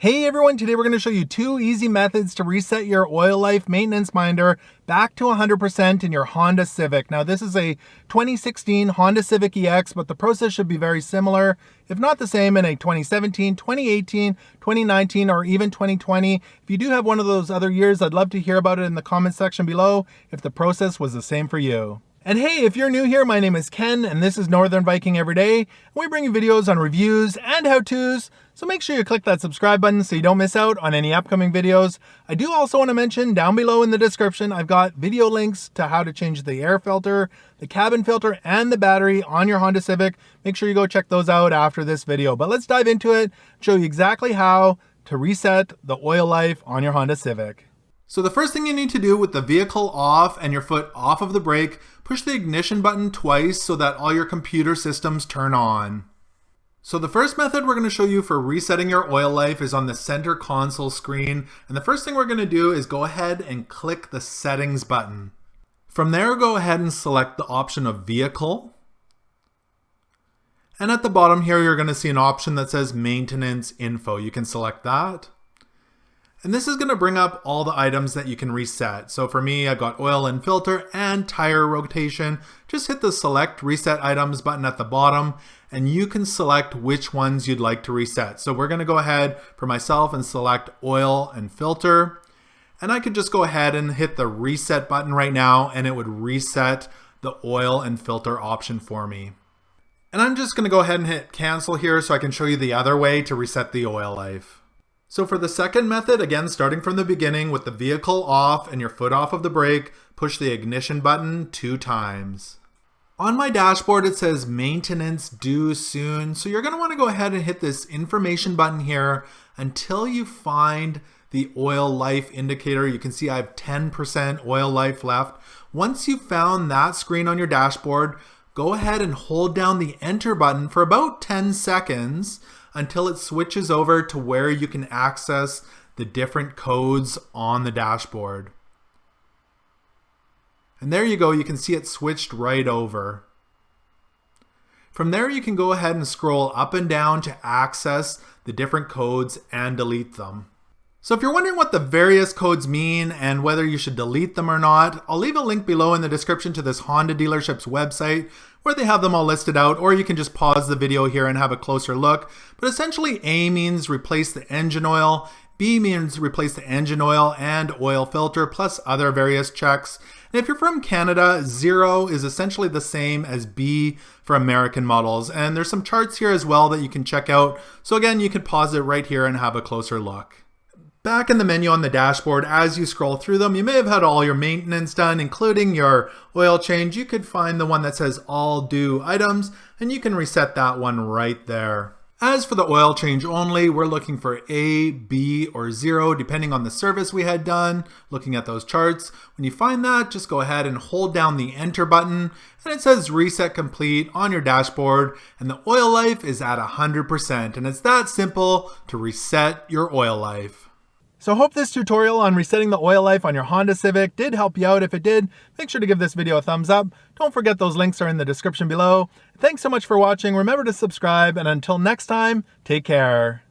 Hey everyone, today we're going to show you 2 easy methods to reset your oil life maintenance binder back to 100% in your Honda Civic. Now this is a 2016 Honda Civic EX, but the process should be very similar, if not the same, in a 2017, 2018, 2019, or even 2020. If you do have one of those other years, I'd love to hear about it in the comments section below if the process was the same for you. And hey, if you're new here, my name is Ken, and this is Northern Viking Every Day. We bring you videos on reviews and how-tos, so make sure you click that subscribe button so you don't miss out on any upcoming videos. I do also want to mention down below in the description, I've got video links to how to change the air filter, the cabin filter, and the battery on your Honda Civic. Make sure you go check those out after this video. But let's dive into it, show you exactly how to reset the oil life on your Honda Civic. So the first thing you need to do with the vehicle off and your foot off of the brake, push the ignition button twice so that all your computer systems turn on. So the first method we're going to show you for resetting your oil life is on the center console screen. And the first thing we're going to do is go ahead and click the settings button. From there, go ahead and select the option of vehicle. And at the bottom here, you're going to see an option that says maintenance info. You can select that. And this is going to bring up all the items that you can reset. So for me, I've got oil and filter and tire rotation. Just hit the select reset items button at the bottom and you can select which ones you'd like to reset. So we're going to go ahead for myself and select oil and filter. And I could just go ahead and hit the reset button right now and it would reset the oil and filter option for me. And I'm just going to go ahead and hit cancel here so I can show you the other way to reset the oil life. So for the second method, again, starting from the beginning with the vehicle off and your foot off of the brake, push the ignition button 2 times. On my dashboard, it says maintenance due soon. So you're going to want to go ahead and hit this information button here until you find the oil life indicator. You can see I have 10% oil life left. Once you've found that screen on your dashboard, go ahead and hold down the enter button for about 10 seconds until it switches over to where you can access the different codes on the dashboard. And there you go, you can see it switched right over. From there you can go ahead and scroll up and down to access the different codes and delete them. So if you're wondering what the various codes mean and whether you should delete them or not, I'll leave a link below in the description to this Honda dealership's website where they have them all listed out, or you can just pause the video here and have a closer look. But essentially A means replace the engine oil, B means replace the engine oil and oil filter plus other various checks. And if you're from Canada, 0 is essentially the same as B for American models. And there's some charts here as well that you can check out. So again, you could pause it right here and have a closer look. Back in the menu on the dashboard, as you scroll through them, you may have had all your maintenance done, including your oil change. You could find the one that says all due items, and you can reset that one right there. As for the oil change only, we're looking for A, B, or 0, depending on the service we had done, looking at those charts. When you find that, just go ahead and hold down the enter button, and it says reset complete on your dashboard, and the oil life is at 100%, and it's that simple to reset your oil life. So I hope this tutorial on resetting the oil life on your Honda Civic did help you out. If it did, make sure to give this video a thumbs up. Don't forget those links are in the description below. Thanks so much for watching. Remember to subscribe, and until next time, take care.